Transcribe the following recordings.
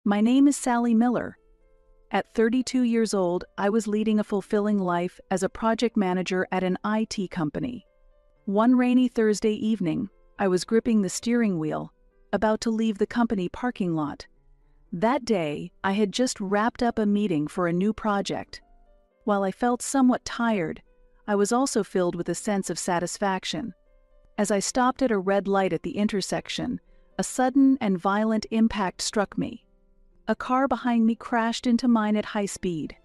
My name is Sally Miller. At 32 years old, I was leading a fulfilling life as a project manager at an IT company. One rainy Thursday evening, I was gripping the steering wheel, about to leave the company parking lot. That day, I had just wrapped up a meeting for a new project. While I felt somewhat tired, I was also filled with a sense of satisfaction. As I stopped at a red light at the intersection, a sudden and violent impact struck me. A car behind me crashed into mine at high speed.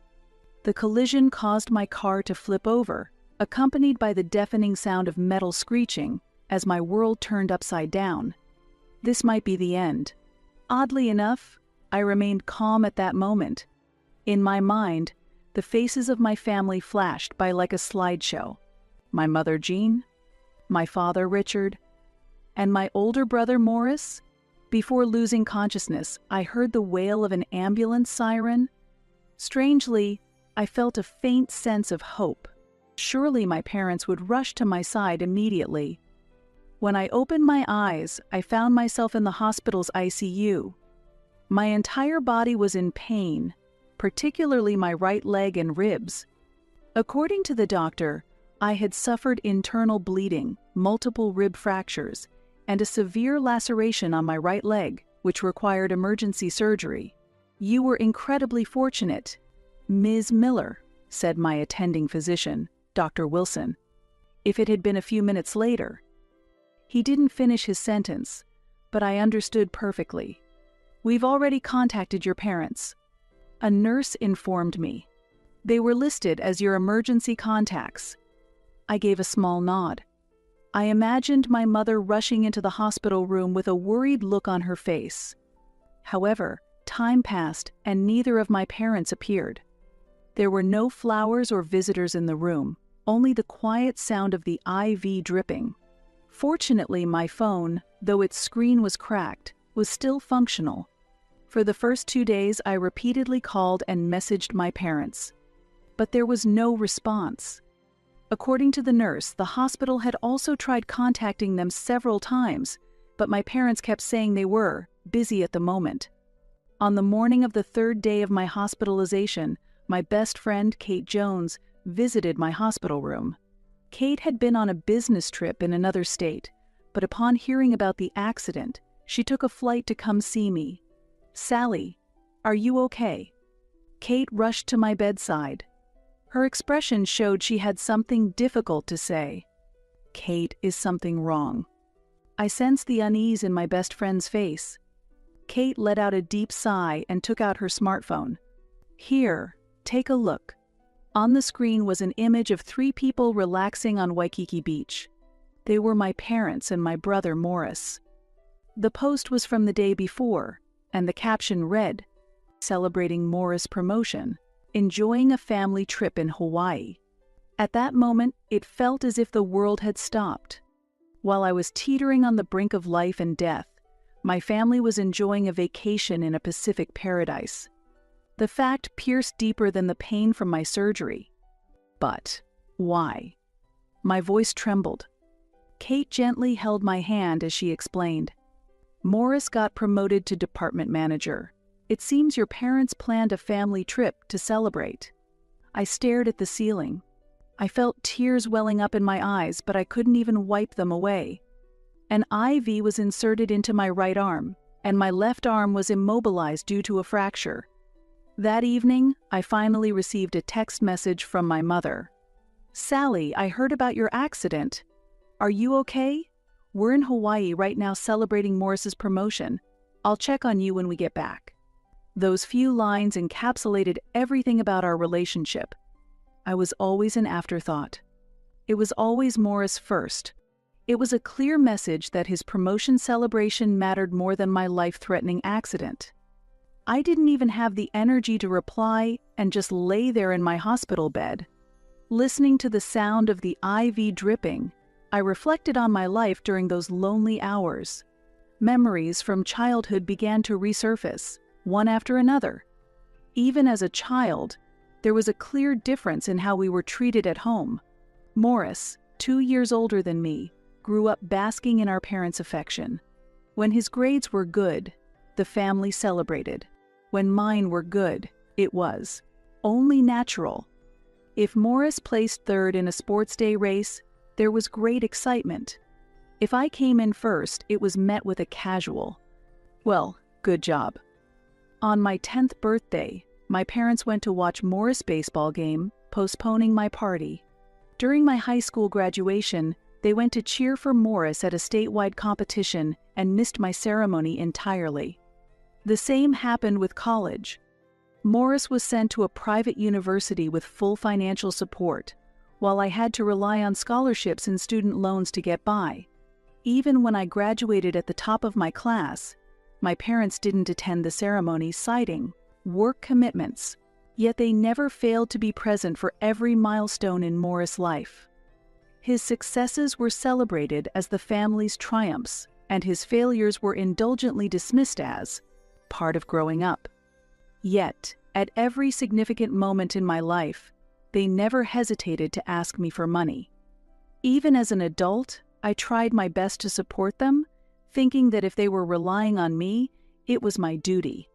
The collision caused my car to flip over, accompanied by the deafening sound of metal screeching as my world turned upside down. This might be the end. Oddly enough, I remained calm at that moment. In my mind, the faces of my family flashed by like a slideshow. My mother, Jean, my father, Richard, and my older brother, Morris. Before losing consciousness, I heard the wail of an ambulance siren. Strangely, I felt a faint sense of hope. Surely my parents would rush to my side immediately. When I opened my eyes, I found myself in the hospital's ICU. My entire body was in pain, particularly my right leg and ribs. According to the doctor, I had suffered internal bleeding, multiple rib fractures, and a severe laceration on my right leg, which required emergency surgery. "You were incredibly fortunate, Ms. Miller," said my attending physician, Dr. Wilson. If it had been a few minutes later. He didn't finish his sentence, but I understood perfectly. "We've already contacted your parents." A nurse informed me. "They were listed as your emergency contacts." I gave a small nod. I imagined my mother rushing into the hospital room with a worried look on her face. However, time passed and neither of my parents appeared. There were no flowers or visitors in the room, only the quiet sound of the IV dripping. Fortunately, my phone, though its screen was cracked, was still functional. For the first 2 days, I repeatedly called and messaged my parents. But there was no response. According to the nurse, the hospital had also tried contacting them several times, but my parents kept saying they were busy at the moment. On the morning of the 3rd day of my hospitalization, my best friend, Kate Jones, visited my hospital room. Kate had been on a business trip in another state, but upon hearing about the accident, she took a flight to come see me. "Sally, are you okay?" Kate rushed to my bedside. Her expression showed she had something difficult to say. "Kate, is something wrong?" I sensed the unease in my best friend's face. Kate let out a deep sigh and took out her smartphone. "Here, take a look." On the screen was an image of 3 people relaxing on Waikiki Beach. They were my parents and my brother Morris. The post was from the day before, and the caption read, "Celebrating Morris promotion. Enjoying a family trip in Hawaii." At that moment, it felt as if the world had stopped. While I was teetering on the brink of life and death, my family was enjoying a vacation in a Pacific paradise. The fact pierced deeper than the pain from my surgery. But why? My voice trembled. Kate gently held my hand as she explained. "Morris got promoted to department manager. It seems your parents planned a family trip to celebrate." I stared at the ceiling. I felt tears welling up in my eyes, but I couldn't even wipe them away. An IV was inserted into my right arm, and my left arm was immobilized due to a fracture. That evening, I finally received a text message from my mother. "Sally, I heard about your accident. Are you okay? We're in Hawaii right now celebrating Morris's promotion. I'll check on you when we get back." Those few lines encapsulated everything about our relationship. I was always an afterthought. It was always Morris first. It was a clear message that his promotion celebration mattered more than my life-threatening accident. I didn't even have the energy to reply and just lay there in my hospital bed. Listening to the sound of the IV dripping, I reflected on my life during those lonely hours. Memories from childhood began to resurface, one after another. Even as a child, there was a clear difference in how we were treated at home. Morris, 2 years older than me, grew up basking in our parents' affection. When his grades were good, the family celebrated. When mine were good, it was only natural. If Morris placed third in a sports day race, there was great excitement. If I came in first, it was met with a casual, "Well, good job." On my 10th birthday, my parents went to watch Morris' baseball game, postponing my party. During my high school graduation, they went to cheer for Morris at a statewide competition and missed my ceremony entirely. The same happened with college. Morris was sent to a private university with full financial support, while I had to rely on scholarships and student loans to get by. Even when I graduated at the top of my class, my parents didn't attend the ceremony, citing work commitments, yet they never failed to be present for every milestone in Morris' life. His successes were celebrated as the family's triumphs, and his failures were indulgently dismissed as part of growing up. Yet, at every significant moment in my life, they never hesitated to ask me for money. Even as an adult, I tried my best to support them, thinking that if they were relying on me, it was my duty.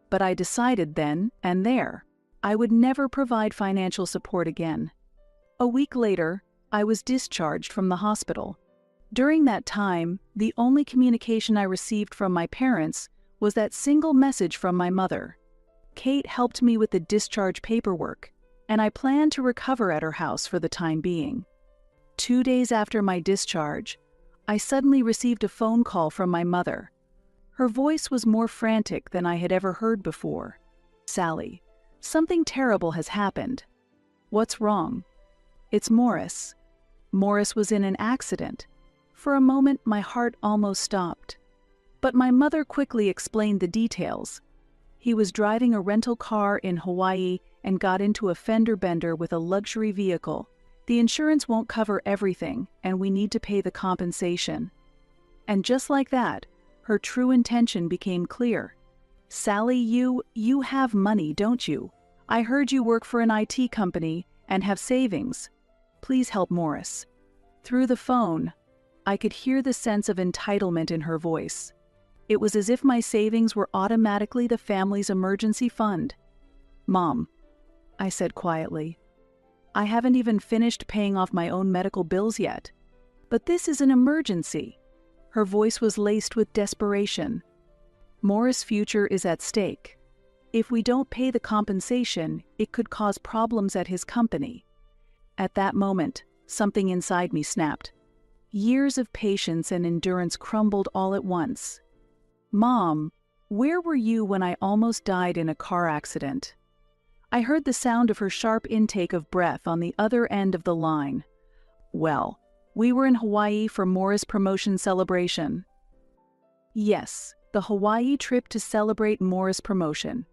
But I decided then and there, I would never provide financial support again. A week later, I was discharged from the hospital. During that time, the only communication I received from my parents was that single message from my mother. Kate helped me with the discharge paperwork, and I planned to recover at her house for the time being. 2 days after my discharge, I suddenly received a phone call from my mother. Her voice was more frantic than I had ever heard before. "Sally, something terrible has happened." "What's wrong?" "It's Morris. Morris was in an accident." For a moment, my heart almost stopped. But my mother quickly explained the details. He was driving a rental car in Hawaii and got into a fender bender with a luxury vehicle. The insurance won't cover everything, and we need to pay the compensation. And just like that, her true intention became clear. "Sally, you have money, don't you? I heard you work for an IT company and have savings. Please help Morris." Through the phone, I could hear the sense of entitlement in her voice. It was as if my savings were automatically the family's emergency fund. "Mom," I said quietly, "I haven't even finished paying off my own medical bills yet. But this is an emergency." Her voice was laced with desperation. "Morris' future is at stake. If we don't pay the compensation, it could cause problems at his company." At that moment, something inside me snapped. Years of patience and endurance crumbled all at once. "Mom, where were you when I almost died in a car accident?" I heard the sound of her sharp intake of breath on the other end of the line. "Well, we were in Hawaii for Morris' promotion celebration." Yes, the Hawaii trip to celebrate Morris' promotion.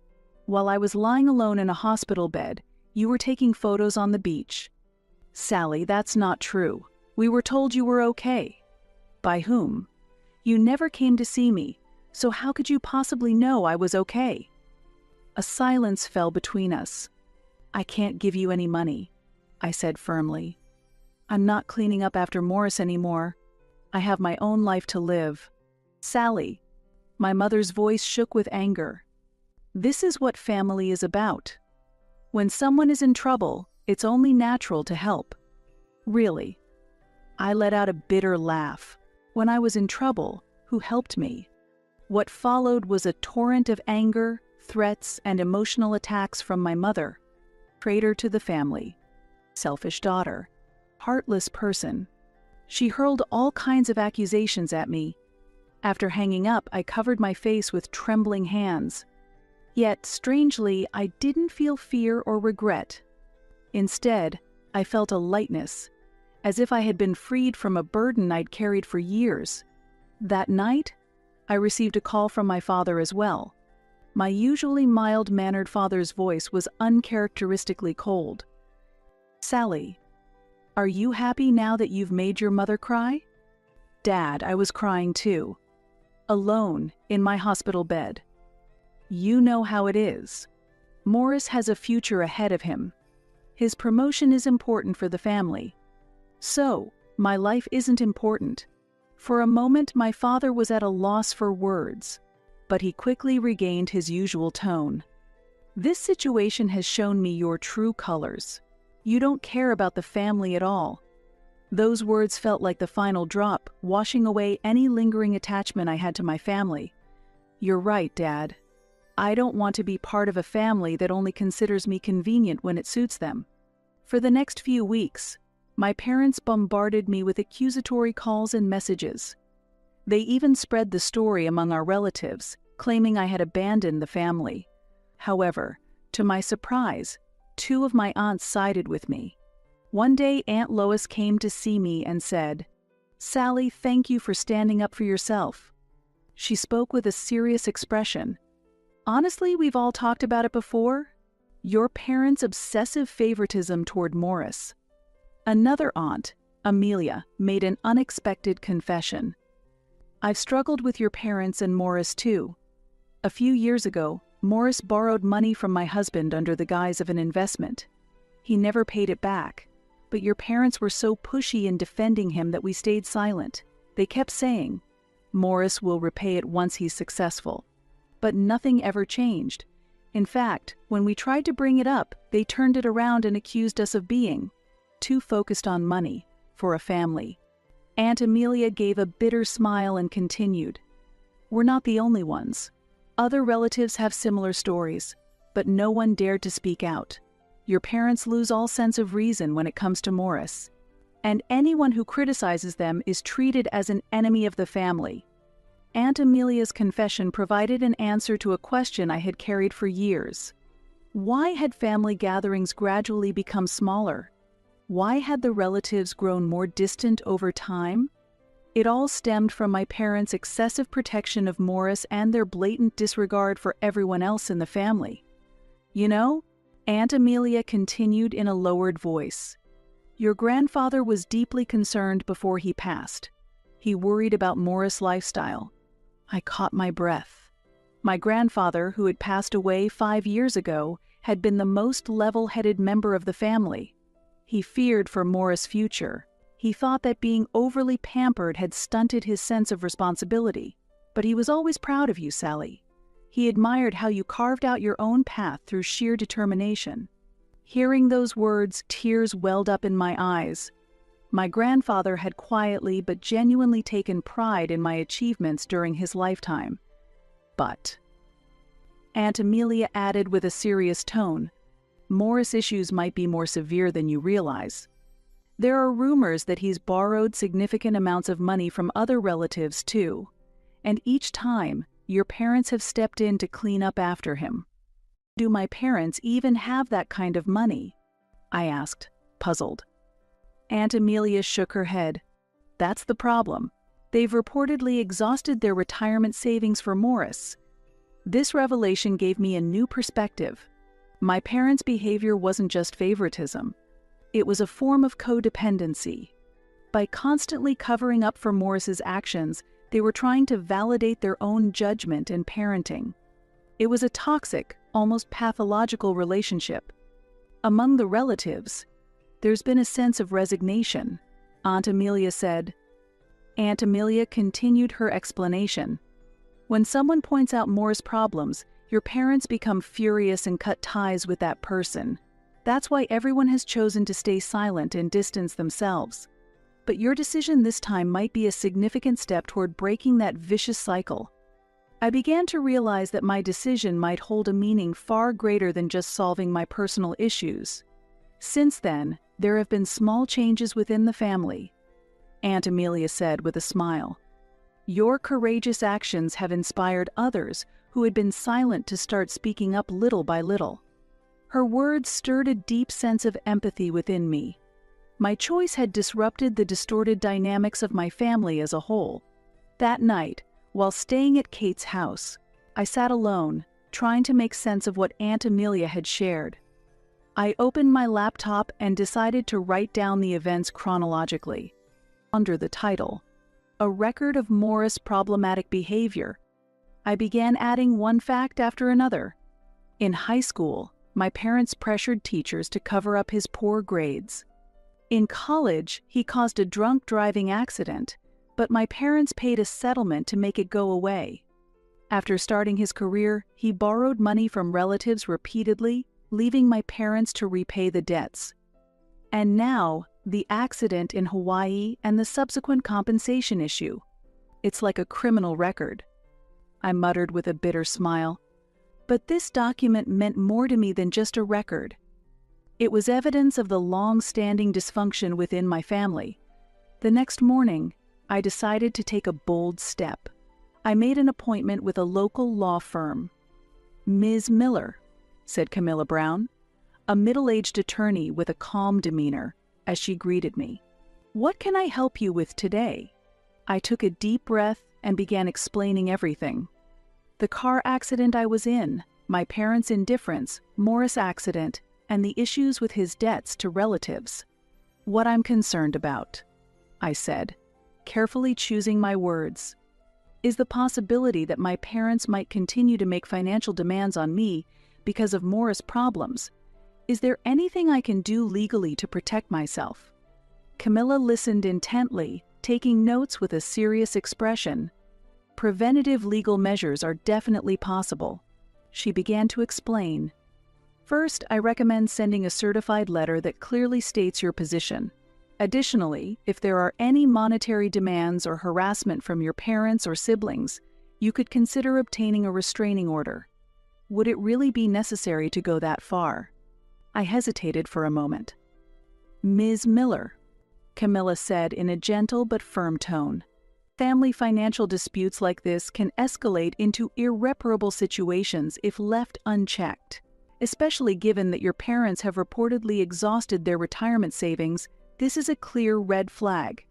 While I was lying alone in a hospital bed, you were taking photos on the beach. "Sally, that's not true. We were told you were okay." "By whom?" "You never came to see me, so how could you possibly know I was okay?" A silence fell between us. "I can't give you any money," I said firmly. "I'm not cleaning up after Morris anymore. I have my own life to live." "Sally," my mother's voice shook with anger. "This is what family is about. When someone is in trouble, it's only natural to help." "Really?" I let out a bitter laugh. When I was in trouble, who helped me? What followed was a torrent of anger, threats, and emotional attacks from my mother. Traitor to the family. Selfish daughter. Heartless person. She hurled all kinds of accusations at me. After hanging up, I covered my face with trembling hands. Yet, strangely, I didn't feel fear or regret. Instead, I felt a lightness, as if I had been freed from a burden I'd carried for years. That night, I received a call from my father as well. My usually mild-mannered father's voice was uncharacteristically cold. "Sally, are you happy now that you've made your mother cry?" "Dad, I was crying too. Alone, in my hospital bed. You know how it is. Morris has a future ahead of him. His promotion is important for the family. So, my life isn't important." For a moment, my father was at a loss for words. but he quickly regained his usual tone. "This situation has shown me your true colors. You don't care about the family at all." Those words felt like the final drop, washing away any lingering attachment I had to my family. "You're right, Dad. I don't want to be part of a family that only considers me convenient when it suits them." For the next few weeks, my parents bombarded me with accusatory calls and messages. They even spread the story among our relatives, claiming I had abandoned the family. However, to my surprise, 2 of my aunts sided with me. One day, Aunt Lois came to see me and said, "Sally, thank you for standing up for yourself." She spoke with a serious expression. "Honestly, we've all talked about it before. Your parents' obsessive favoritism toward Morris." Another aunt, Amelia, made an unexpected confession. "I've struggled with your parents and Morris too. A few years ago, Morris borrowed money from my husband under the guise of an investment. He never paid it back, but your parents were so pushy in defending him that we stayed silent. They kept saying, 'Morris will repay it once he's successful.' But nothing ever changed. In fact, when we tried to bring it up, they turned it around and accused us of being too focused on money for a family." Aunt Amelia gave a bitter smile and continued, "We're not the only ones. Other relatives have similar stories, but no one dared to speak out. Your parents lose all sense of reason when it comes to Morris, and anyone who criticizes them is treated as an enemy of the family." Aunt Amelia's confession provided an answer to a question I had carried for years. Why had family gatherings gradually become smaller? Why had the relatives grown more distant over time? It all stemmed from my parents' excessive protection of Morris and their blatant disregard for everyone else in the family. "You know," Aunt Amelia continued in a lowered voice, "your grandfather was deeply concerned before he passed. He worried about Morris' lifestyle." I caught my breath. My grandfather, who had passed away 5 years ago, had been the most level-headed member of the family. He feared for Morris' future. He thought that being overly pampered had stunted his sense of responsibility. "But he was always proud of you, Sally. He admired how you carved out your own path through sheer determination." Hearing those words, tears welled up in my eyes. My grandfather had quietly but genuinely taken pride in my achievements during his lifetime. "But," Aunt Amelia added with a serious tone, "Morris' issues might be more severe than you realize. There are rumors that he's borrowed significant amounts of money from other relatives too, and each time, your parents have stepped in to clean up after him." "Do my parents even have that kind of money?" I asked, puzzled. Aunt Amelia shook her head. "That's the problem. They've reportedly exhausted their retirement savings for Morris." This revelation gave me a new perspective. My parents' behavior wasn't just favoritism. It was a form of codependency. By constantly covering up for Morris's actions, they were trying to validate their own judgment and parenting. It was a toxic, almost pathological relationship. Among the relatives, there's been a sense of resignation, Aunt Amelia said. Aunt Amelia continued her explanation. "When someone points out Morris' problems, your parents become furious and cut ties with that person. That's why everyone has chosen to stay silent and distance themselves. But your decision this time might be a significant step toward breaking that vicious cycle." I began to realize that my decision might hold a meaning far greater than just solving my personal issues. Since then, there have been small changes within the family, Aunt Amelia said with a smile. "Your courageous actions have inspired others who had been silent to start speaking up little by little." Her words stirred a deep sense of empathy within me. My choice had disrupted the distorted dynamics of my family as a whole. That night, while staying at Kate's house, I sat alone, trying to make sense of what Aunt Amelia had shared. I opened my laptop and decided to write down the events chronologically. Under the title, "A Record of Morris' Problematic Behavior," I began adding one fact after another. In high school, my parents pressured teachers to cover up his poor grades. In college, he caused a drunk driving accident, but my parents paid a settlement to make it go away. After starting his career, he borrowed money from relatives repeatedly, leaving my parents to repay the debts. And now, the accident in Hawaii and the subsequent compensation issue. It's like a criminal record. I muttered with a bitter smile. But this document meant more to me than just a record. It was evidence of the long-standing dysfunction within my family. The next morning, I decided to take a bold step. I made an appointment with a local law firm. "Ms. Miller," said Camilla Brown, a middle-aged attorney with a calm demeanor, as she greeted me. "What can I help you with today?" I took a deep breath and began explaining everything. The car accident I was in, my parents' indifference, Morris' accident, and the issues with his debts to relatives. "What I'm concerned about," I said, carefully choosing my words, "is the possibility that my parents might continue to make financial demands on me because of Morris' problems. Is there anything I can do legally to protect myself?" Camilla listened intently, taking notes with a serious expression. "Preventative legal measures are definitely possible," she began to explain. "First, I recommend sending a certified letter that clearly states your position. Additionally, if there are any monetary demands or harassment from your parents or siblings, you could consider obtaining a restraining order. Would it really be necessary to go that far?" I hesitated for a moment. "Ms. Miller," Camilla said in a gentle but firm tone, "family financial disputes like this can escalate into irreparable situations if left unchecked. Especially given that your parents have reportedly exhausted their retirement savings, this is a clear red flag."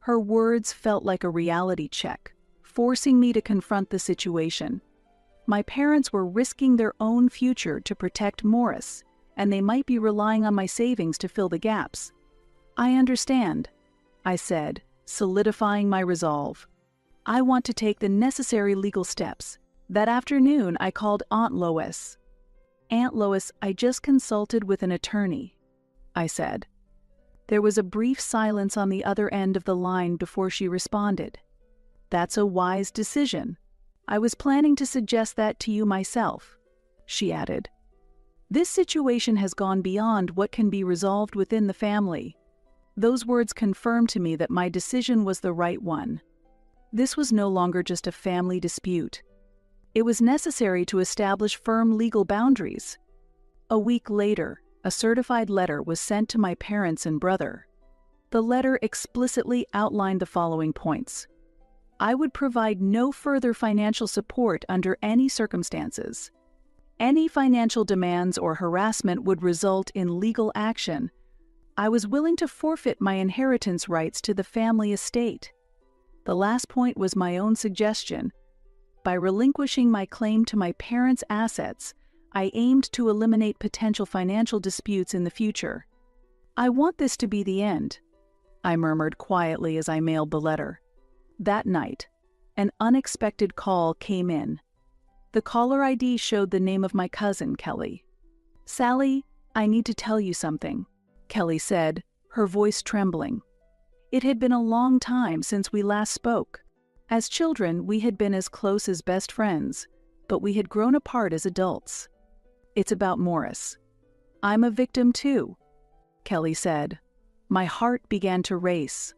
Her words felt like a reality check, forcing me to confront the situation. My parents were risking their own future to protect Morris, and they might be relying on my savings to fill the gaps. "I understand," I said, solidifying my resolve. "I want to take the necessary legal steps." That afternoon, I called Aunt Lois. "Aunt Lois, I just consulted with an attorney," I said. There was a brief silence on the other end of the line before she responded. "That's a wise decision. I was planning to suggest that to you myself," she added. "This situation has gone beyond what can be resolved within the family." Those words confirmed to me that my decision was the right one. This was no longer just a family dispute. It was necessary to establish firm legal boundaries. A week later, a certified letter was sent to my parents and brother. The letter explicitly outlined the following points. I would provide no further financial support under any circumstances. Any financial demands or harassment would result in legal action. I was willing to forfeit my inheritance rights to the family estate. The last point was my own suggestion. By relinquishing my claim to my parents' assets, I aimed to eliminate potential financial disputes in the future. "I want this to be the end," I murmured quietly as I mailed the letter. That night, an unexpected call came in. The caller ID showed the name of my cousin, Kelly. "Sally, I need to tell you something," Kelly said, her voice trembling. It had been a long time since we last spoke. As children, we had been as close as best friends, but we had grown apart as adults. "It's about Morris." "I'm a victim too," Kelly said. My heart began to race.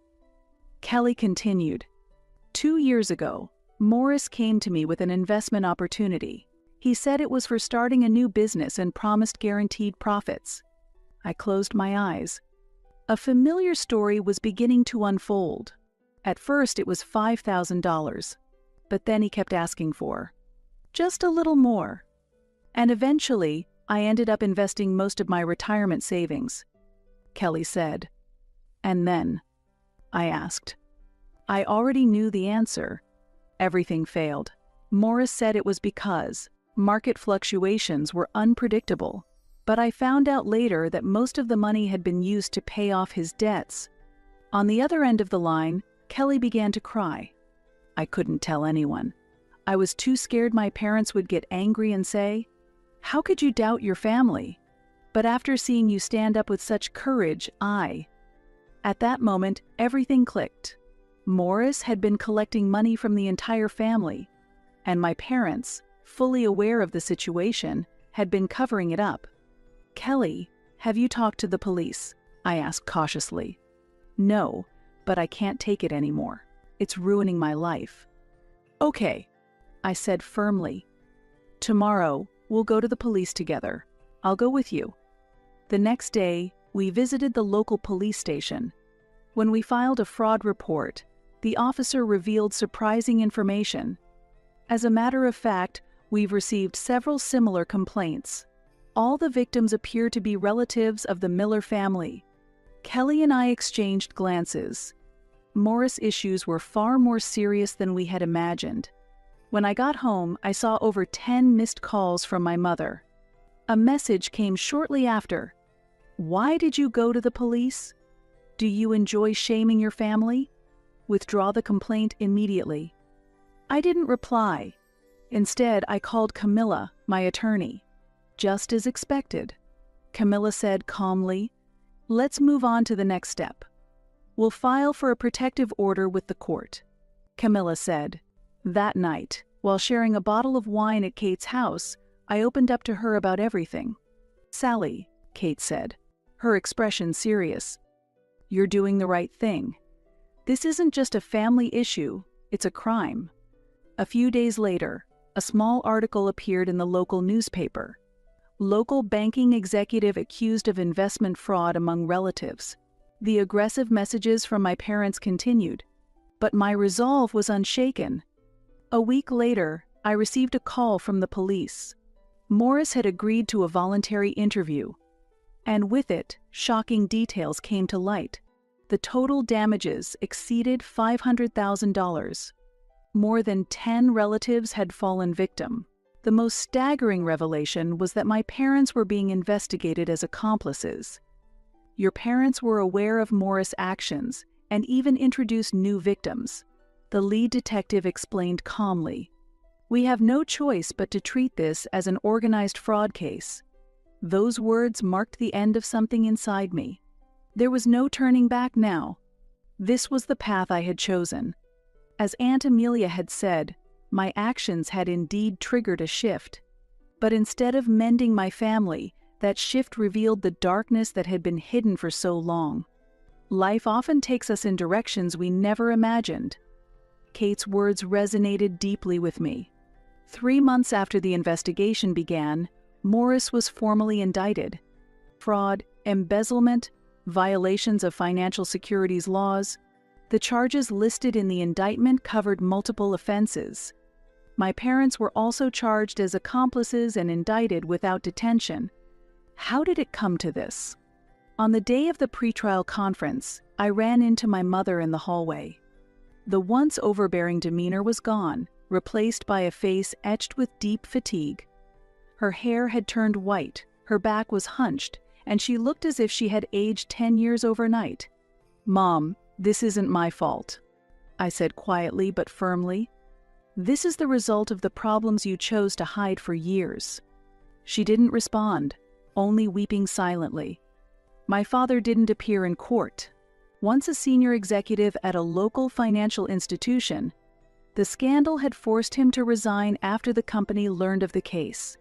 Kelly continued, 2 years ago, Morris came to me with an investment opportunity. He said it was for starting a new business and promised guaranteed profits. I closed my eyes. A familiar story was beginning to unfold. At first it was $5,000, but then he kept asking for just a little more. And eventually, I ended up investing most of my retirement savings, Kelly said. "And then?" I asked. I already knew the answer. Everything failed. Morris said it was because market fluctuations were unpredictable, but I found out later that most of the money had been used to pay off his debts. On the other end of the line, Kelly began to cry. I couldn't tell anyone. I was too scared my parents would get angry and say, "How could you doubt your family?" But after seeing you stand up with such courage, At that moment, everything clicked. Morris had been collecting money from the entire family, and my parents, fully aware of the situation, had been covering it up. "Kelly, have you talked to the police?" I asked cautiously. "No, but I can't take it anymore. It's ruining my life." "Okay," I said firmly. "Tomorrow, we'll go to the police together. I'll go with you." The next day, we visited the local police station. When we filed a fraud report, the officer revealed surprising information. As a matter of fact, we've received several similar complaints. All the victims appear to be relatives of the Miller family. Kelly and I exchanged glances. Morris' issues were far more serious than we had imagined. When I got home, I saw over 10 missed calls from my mother. A message came shortly after. "Why did you go to the police? Do you enjoy shaming your family? Withdraw the complaint immediately." I didn't reply. Instead, I called Camilla, my attorney. Just as expected. Camilla said calmly, "Let's move on to the next step. We'll file for a protective order with the court," Camilla said. That night, while sharing a bottle of wine at Kate's house, I opened up to her about everything. "Sally," Kate said, her expression serious, "you're doing the right thing. This isn't just a family issue, it's a crime." A few days later, a small article appeared in the local newspaper. Local banking executive accused of investment fraud among relatives. The aggressive messages from my parents continued, but my resolve was unshaken. A week later, I received a call from the police. Morris had agreed to a voluntary interview, and with it, shocking details came to light. The total damages exceeded $500,000. More than 10 relatives had fallen victim. The most staggering revelation was that my parents were being investigated as accomplices. "Your parents were aware of Morris' actions and even introduced new victims," the lead detective explained calmly. "We have no choice but to treat this as an organized fraud case." Those words marked the end of something inside me. There was no turning back now. This was the path I had chosen. As Aunt Amelia had said, my actions had indeed triggered a shift. But instead of mending my family, that shift revealed the darkness that had been hidden for so long. Life often takes us in directions we never imagined. Kate's words resonated deeply with me. 3 months after the investigation began, Morris was formally indicted. Fraud, embezzlement, violations of financial securities laws. The charges listed in the indictment covered multiple offenses. My parents were also charged as accomplices and indicted without detention. How did it come to this? On the day of the pretrial conference, I ran into my mother in the hallway. The once overbearing demeanor was gone, replaced by a face etched with deep fatigue. Her hair had turned white, her back was hunched, and she looked as if she had aged 10 years overnight. "Mom, this isn't my fault," I said quietly but firmly. "This is the result of the problems you chose to hide for years." She didn't respond, only weeping silently. My father didn't appear in court. Once a senior executive at a local financial institution, the scandal had forced him to resign after the company learned of the case.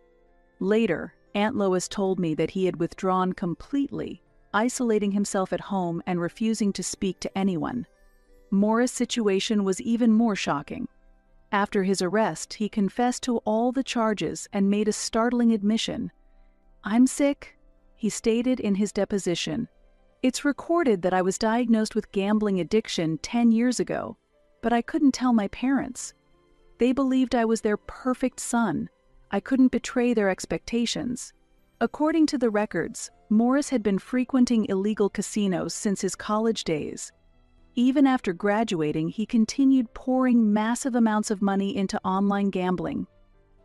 Later, Aunt Lois told me that he had withdrawn completely, isolating himself at home and refusing to speak to anyone. Morris' situation was even more shocking. After his arrest, he confessed to all the charges and made a startling admission. "I'm sick," he stated in his deposition. "It's recorded that I was diagnosed with gambling addiction 10 years ago, but I couldn't tell my parents. They believed I was their perfect son. I couldn't betray their expectations." According to the records, Morris had been frequenting illegal casinos since his college days. Even after graduating, he continued pouring massive amounts of money into online gambling.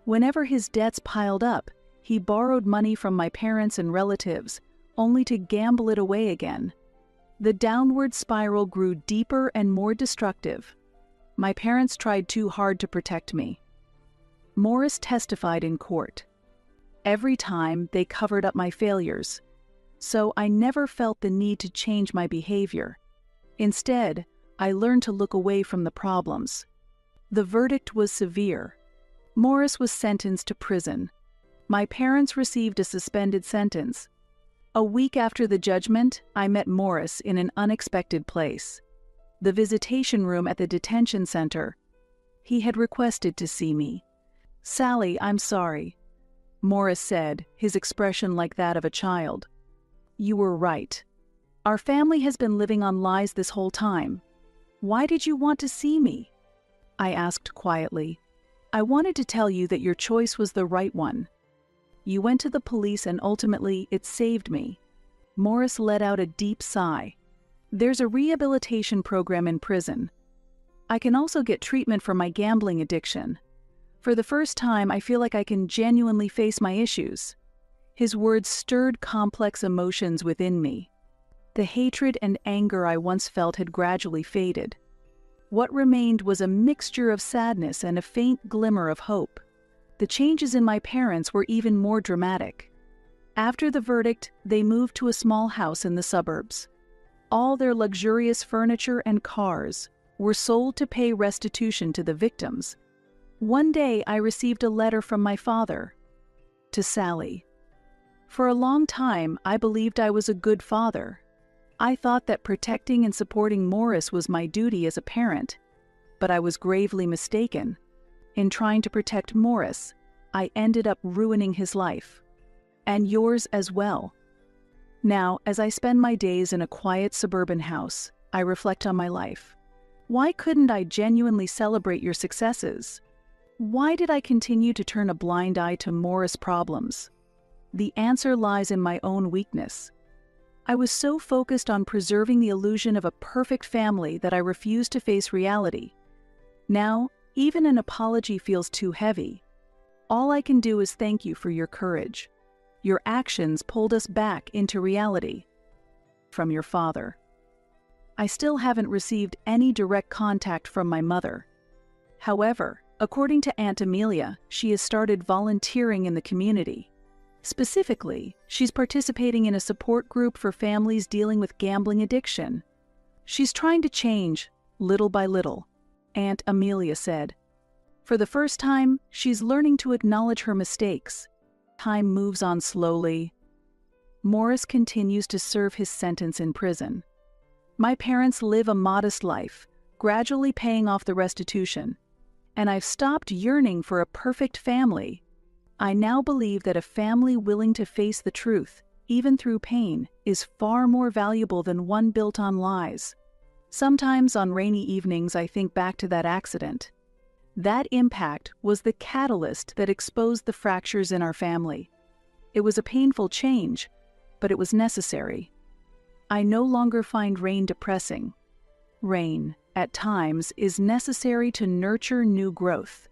Whenever his debts piled up, he borrowed money from my parents and relatives, only to gamble it away again. The downward spiral grew deeper and more destructive. My parents tried too hard to protect me. Morris testified in court. Every time, they covered up my failures, so I never felt the need to change my behavior. Instead, I learned to look away from the problems. The verdict was severe. Morris was sentenced to prison. My parents received a suspended sentence. A week after the judgment, I met Morris in an unexpected place. The visitation room at the detention center. He had requested to see me. "Sally, I'm sorry," Morris said, his expression like that of a child. "You were right. Our family has been living on lies this whole time. Why did you want to see me?" I asked quietly. "I wanted to tell you that your choice was the right one. You went to the police and ultimately it saved me." Morris let out a deep sigh. "There's a rehabilitation program in prison. I can also get treatment for my gambling addiction. For the first time, I feel like I can genuinely face my issues." His words stirred complex emotions within me. The hatred and anger I once felt had gradually faded. What remained was a mixture of sadness and a faint glimmer of hope. The changes in my parents were even more dramatic. After the verdict, they moved to a small house in the suburbs. All their luxurious furniture and cars were sold to pay restitution to the victims. One day I received a letter from my father. To Sally. For a long time, I believed I was a good father. I thought that protecting and supporting Morris was my duty as a parent. But I was gravely mistaken. In trying to protect Morris, I ended up ruining his life. And yours as well. Now, as I spend my days in a quiet suburban house, I reflect on my life. Why couldn't I genuinely celebrate your successes? Why did I continue to turn a blind eye to Morris' problems? The answer lies in my own weakness. I was so focused on preserving the illusion of a perfect family that I refused to face reality. Now, even an apology feels too heavy. All I can do is thank you for your courage. Your actions pulled us back into reality. From your father. I still haven't received any direct contact from my mother. However, according to Aunt Amelia, she has started volunteering in the community. Specifically, she's participating in a support group for families dealing with gambling addiction. She's trying to change, little by little, Aunt Amelia said. For the first time, she's learning to acknowledge her mistakes. Time moves on slowly. Morris continues to serve his sentence in prison. My parents live a modest life, gradually paying off the restitution. And I've stopped yearning for a perfect family. I now believe that a family willing to face the truth, even through pain, is far more valuable than one built on lies. Sometimes on rainy evenings I think back to that accident. That impact was the catalyst that exposed the fractures in our family. It was a painful change, but it was necessary. I no longer find rain depressing. Rain, at times, is necessary to nurture new growth.